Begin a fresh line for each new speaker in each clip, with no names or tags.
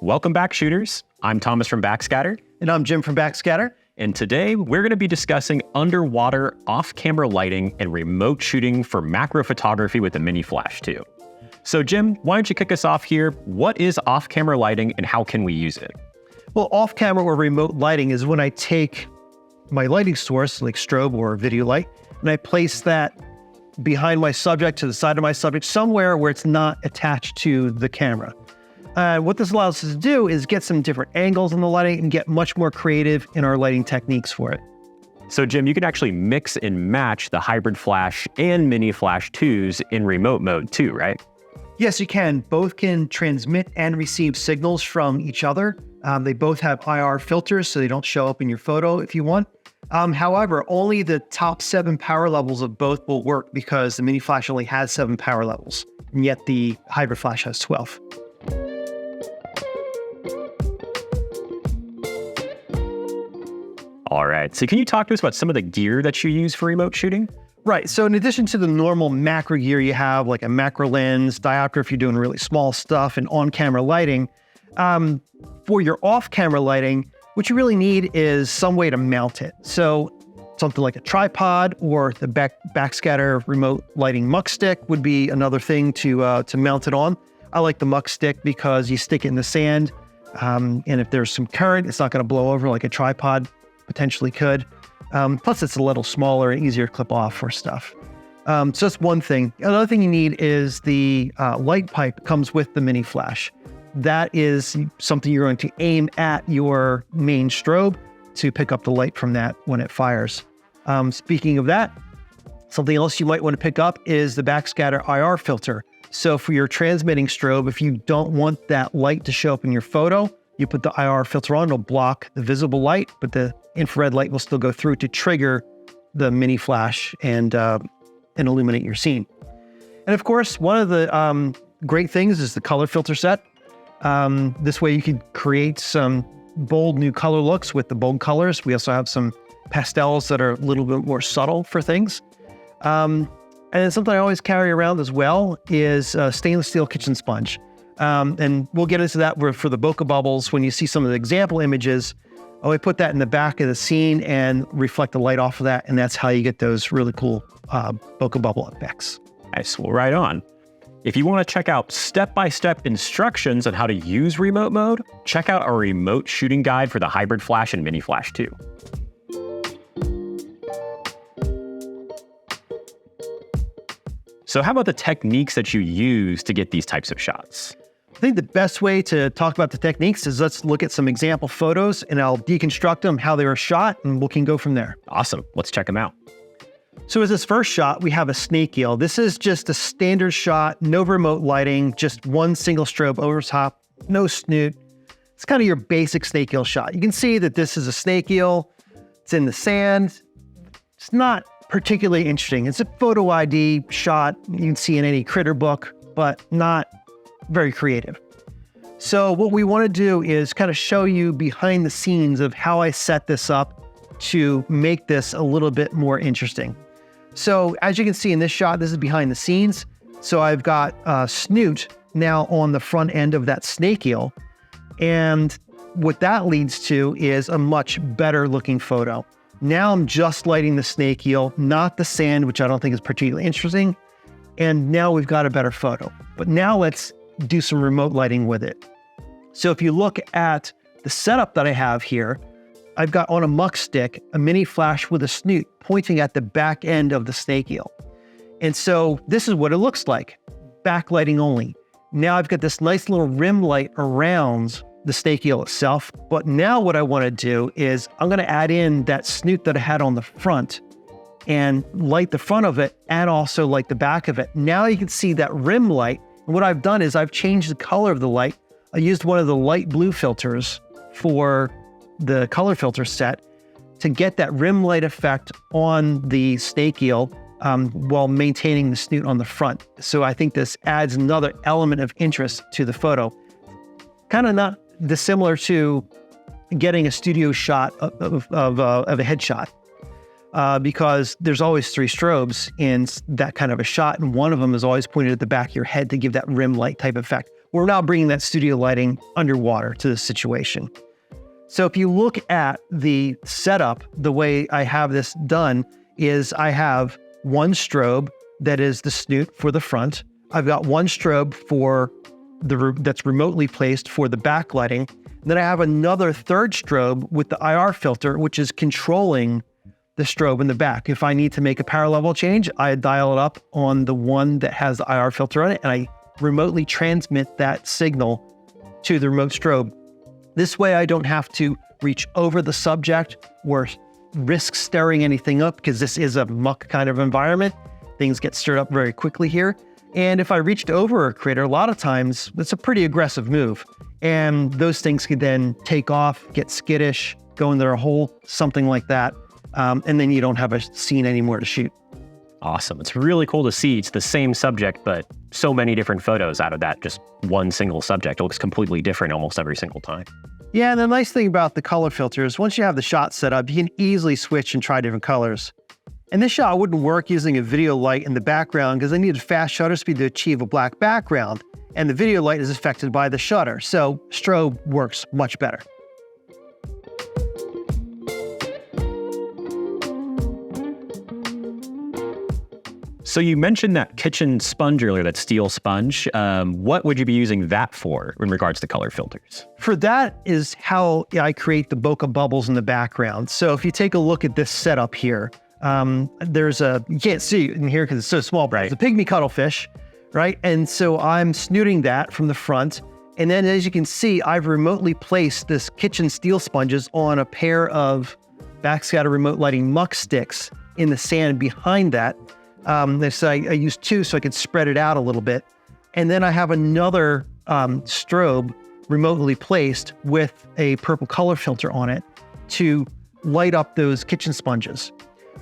Welcome back, shooters. I'm Thomas from Backscatter.
And I'm Jim from Backscatter.
And today we're going to be discussing underwater off-camera lighting and remote shooting for macro photography with the Mini Flash 2. So Jim, why don't you kick us off here? What is off-camera lighting and how can we use it?
Well, off-camera or remote lighting is when I take my lighting source, like strobe or video light, and I place that behind my subject, to the side of my subject, somewhere where it's not attached to the camera. What this allows us to do is get some different angles in the lighting and get much more creative in our lighting techniques for it.
So Jim, you can actually mix and match the hybrid flash and Mini Flash 2s in remote mode too, right?
Yes, you can. Both can transmit and receive signals from each other. They both have IR filters, so they don't show up in your photo if you want. However, only the top 7 power levels of both will work because the Mini Flash only has 7 power levels, and yet the hybrid flash has 12.
All right, so can you talk to us about some of the gear that you use for remote shooting?
Right, so in addition to the normal macro gear you have, like a macro lens, diopter if you're doing really small stuff, and on-camera lighting, for your off-camera lighting, what you really need is some way to mount it. So something like a tripod or the Backscatter remote lighting muck stick would be another thing to mount it on. I like the muck stick because you stick it in the sand, and if there's some current, it's not going to blow over like a tripod potentially could. Plus, it's a little smaller and easier to clip off for stuff. So that's one thing. Another thing you need is the light pipe comes with the Mini Flash. That is something you're going to aim at your main strobe to pick up the light from that when it fires. Speaking of that, something else you might want to pick up is the Backscatter IR filter. So for your transmitting strobe, if you don't want that light to show up in your photo, you put the IR filter on, it'll block the visible light, but the infrared light will still go through to trigger the Mini Flash and illuminate your scene. And of course, one of the great things is the color filter set. This way you can create some bold new color looks with the bold colors. We also have some pastels that are a little bit more subtle for things. And then something I always carry around as well is a stainless steel kitchen sponge. And we'll get into that for the bokeh bubbles. When you see some of the example images, I put that in the back of the scene and reflect the light off of that. And that's how you get those really cool bokeh bubble effects.
Nice, well, right on. If you want to check out step-by-step instructions on how to use remote mode, check out our remote shooting guide for the hybrid flash and Mini Flash 2. So how about the techniques that you use to get these types of shots?
I think the best way to talk about the techniques is let's look at some example photos and I'll deconstruct them, how they were shot, and we can go from there.
Awesome, let's check them out.
So as this first shot, we have a snake eel. This is just a standard shot, no remote lighting, just one single strobe over top, no snoot. It's kind of your basic snake eel shot. You can see that this is a snake eel. It's in the sand. It's not particularly interesting. It's a photo ID shot you can see in any critter book, but not very creative. So what we want to do is kind of show you behind the scenes of how I set this up to make this a little bit more interesting. So as you can see in this shot, this is behind the scenes. So I've got a snoot now on the front end of that snake eel. And what that leads to is a much better looking photo. Now I'm just lighting the snake eel, not the sand, which I don't think is particularly interesting. And now we've got a better photo. But now let's do some remote lighting with it. So if you look at the setup that I have here, I've got on a muck stick, a Mini Flash with a snoot pointing at the back end of the snake eel. And so this is what it looks like, backlighting only. Now I've got this nice little rim light around the snake eel itself. But now what I want to do is I'm going to add in that snoot that I had on the front and light the front of it and also light the back of it. Now you can see that rim light. And what I've done is I've changed the color of the light. I used one of the light blue filters for the color filter set to get that rim light effect on the snake eel while maintaining the snoot on the front. So I think this adds another element of interest to the photo. Kind of not dissimilar to getting a studio shot of a headshot. Because there's always 3 strobes in that kind of a shot, and one of them is always pointed at the back of your head to give that rim light type effect. we're now bringing that studio lighting underwater to this situation. So if you look at the setup, the way I have this done is I have one strobe that is the snoot for the front. I've got one strobe for that's remotely placed for the backlighting. Then I have another third strobe with the IR filter, which is controlling the strobe in the back. If I need to make a power level change, I dial it up on the one that has the IR filter on it, and I remotely transmit that signal to the remote strobe. This way I don't have to reach over the subject or risk stirring anything up, because this is a muck kind of environment. Things get stirred up very quickly here. And if I reached over a critter, a lot of times it's a pretty aggressive move. And those things could then take off, get skittish, go in their hole, something like that. And then you don't have a scene anymore to shoot.
Awesome. It's really cool to see. It's the same subject, but so many different photos out of that just one single subject. It looks completely different almost every single time.
Yeah, and the nice thing about the color filters, once you have the shot set up, you can easily switch and try different colors. And this shot wouldn't work using a video light in the background because I needed fast shutter speed to achieve a black background. And the video light is affected by the shutter, so strobe works much better.
So you mentioned that kitchen sponge earlier, that steel sponge. What would you be using that for in regards to color filters?
For that is how I create the bokeh bubbles in the background. So if you take a look at this setup here, you can't see it in here because it's so small, but it's a pygmy cuttlefish, right? And so I'm snooting that from the front. And then as you can see, I've remotely placed this kitchen steel sponges on a pair of Backscatter remote lighting muck sticks in the sand behind that. So I used two so I could spread it out a little bit. And then I have another strobe remotely placed with a purple color filter on it to light up those kitchen sponges.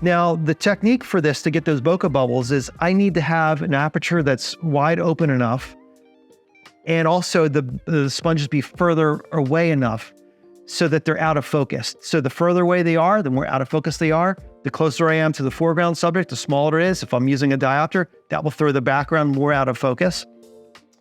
Now, the technique for this to get those bokeh bubbles is I need to have an aperture that's wide open enough, and also the sponges be further away enough so that they're out of focus. So the further away they are, the more out of focus they are. The closer I am to the foreground subject, the smaller it is. If I'm using a diopter, that will throw the background more out of focus.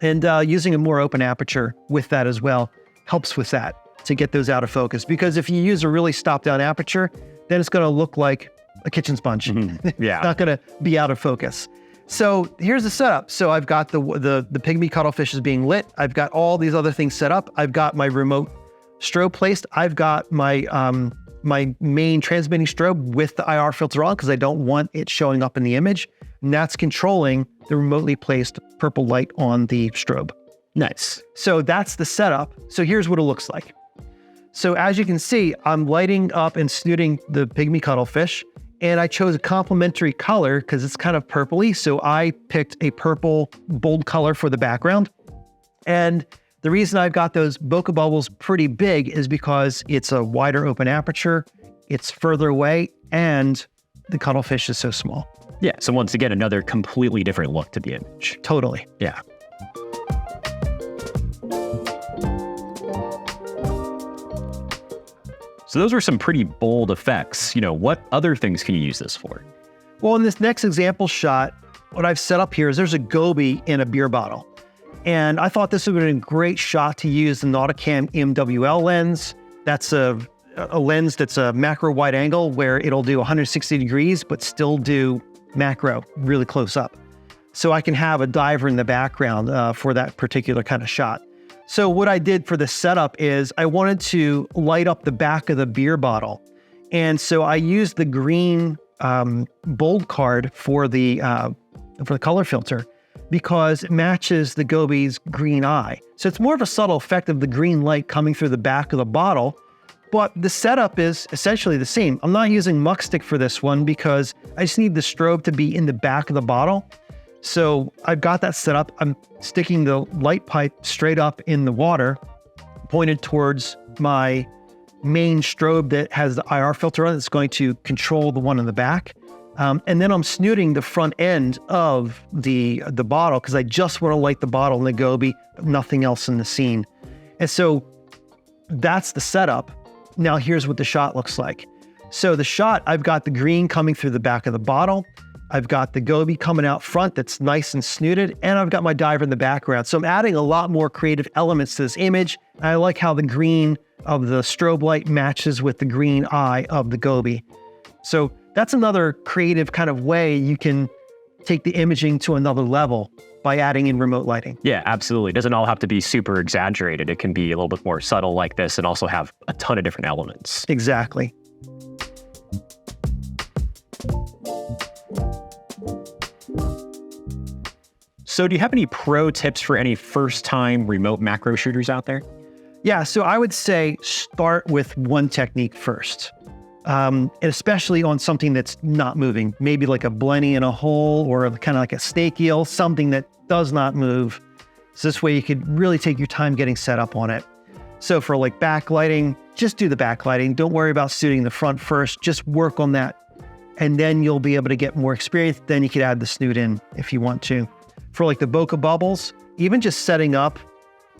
And using a more open aperture with that as well helps with that, to get those out of focus. Because if you use a really stopped down aperture, then it's gonna look like a kitchen sponge.
Mm-hmm. Yeah.
It's not gonna be out of focus. So here's the setup. So I've got the pygmy cuttlefish is being lit. I've got all these other things set up. I've got my remote strobe placed. I've got my my main transmitting strobe with the IR filter on because I don't want it showing up in the image. And that's controlling the remotely placed purple light on the strobe.
Nice.
So that's the setup. So here's what it looks like. So as you can see, I'm lighting up and snooting the pygmy cuttlefish, and I chose a complementary color because it's kind of purpley. So I picked a purple bold color for the background. And the reason I've got those bokeh bubbles pretty big is because it's a wider open aperture, it's further away, and the cuttlefish is so small.
Yeah, so once again, another completely different look to the image.
Totally.
Yeah. So those are some pretty bold effects. What other things can you use this for?
Well, in this next example shot, what I've set up here is there's a goby in a beer bottle. And I thought this would have been a great shot to use the Nauticam MWL lens. That's a lens that's a macro wide angle where it'll do 160 degrees, but still do macro really close up. So I can have a diver in the background for that particular kind of shot. So what I did for the setup is I wanted to light up the back of the beer bottle. And so I used the green bold card for the color filter because it matches the goby's green eye. So it's more of a subtle effect of the green light coming through the back of the bottle, but the setup is essentially the same. I'm not using muck stick for this one because I just need the strobe to be in the back of the bottle. So I've got that set up. I'm sticking the light pipe straight up in the water, pointed towards my main strobe that has the IR filter on it. It's going to control the one in the back. And then I'm snooting the front end of the bottle because I just want to light the bottle and the goby, but nothing else in the scene. And so that's the setup. Now here's what the shot looks like. So the shot, I've got the green coming through the back of the bottle. I've got the goby coming out front that's nice and snooted, and I've got my diver in the background. So I'm adding a lot more creative elements to this image. I like how the green of the strobe light matches with the green eye of the goby. So that's another creative kind of way you can take the imaging to another level by adding in remote lighting.
Yeah, absolutely. It doesn't all have to be super exaggerated. It can be a little bit more subtle like this and also have a ton of different elements.
Exactly.
So do you have any pro tips for any first-time remote macro shooters out there?
Yeah, so I would say start with one technique first, and especially on something that's not moving, maybe like a blenny in a hole or kind of like a snake eel, something that does not move. So this way you could really take your time getting set up on it. So for like backlighting, just do the backlighting. Don't worry about suiting the front first, just work on that. And then you'll be able to get more experience. Then you could add the snoot in if you want to. For like the bokeh bubbles, even just setting up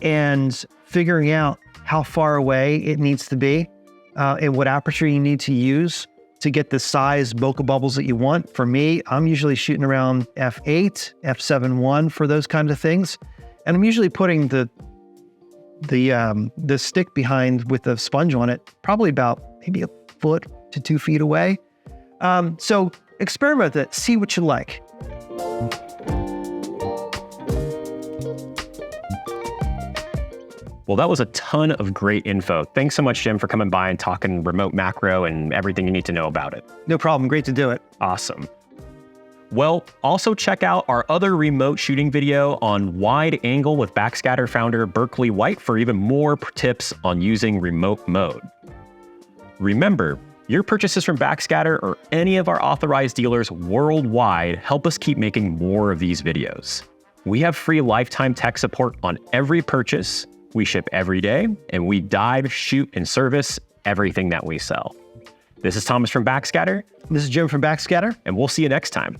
and figuring out how far away it needs to be and what aperture you need to use to get the size bokeh bubbles that you want. For me, I'm usually shooting around f8, f7.1 for those kinds of things. And I'm usually putting the stick behind with the sponge on it, probably about maybe 1 foot to 2 feet away. So experiment with it, see what you like.
Well, that was a ton of great info. Thanks so much, Jim, for coming by and talking remote macro and everything you need to know about it.
No problem. Great to do it.
Awesome. Well, also check out our other remote shooting video on wide angle with Backscatter founder Berkley White for even more tips on using remote mode. Remember, your purchases from Backscatter or any of our authorized dealers worldwide help us keep making more of these videos. We have free lifetime tech support on every purchase. We ship every day, and we dive, shoot, and service everything that we sell. This is Thomas from Backscatter.
This is Jim from Backscatter.
And we'll see you next time.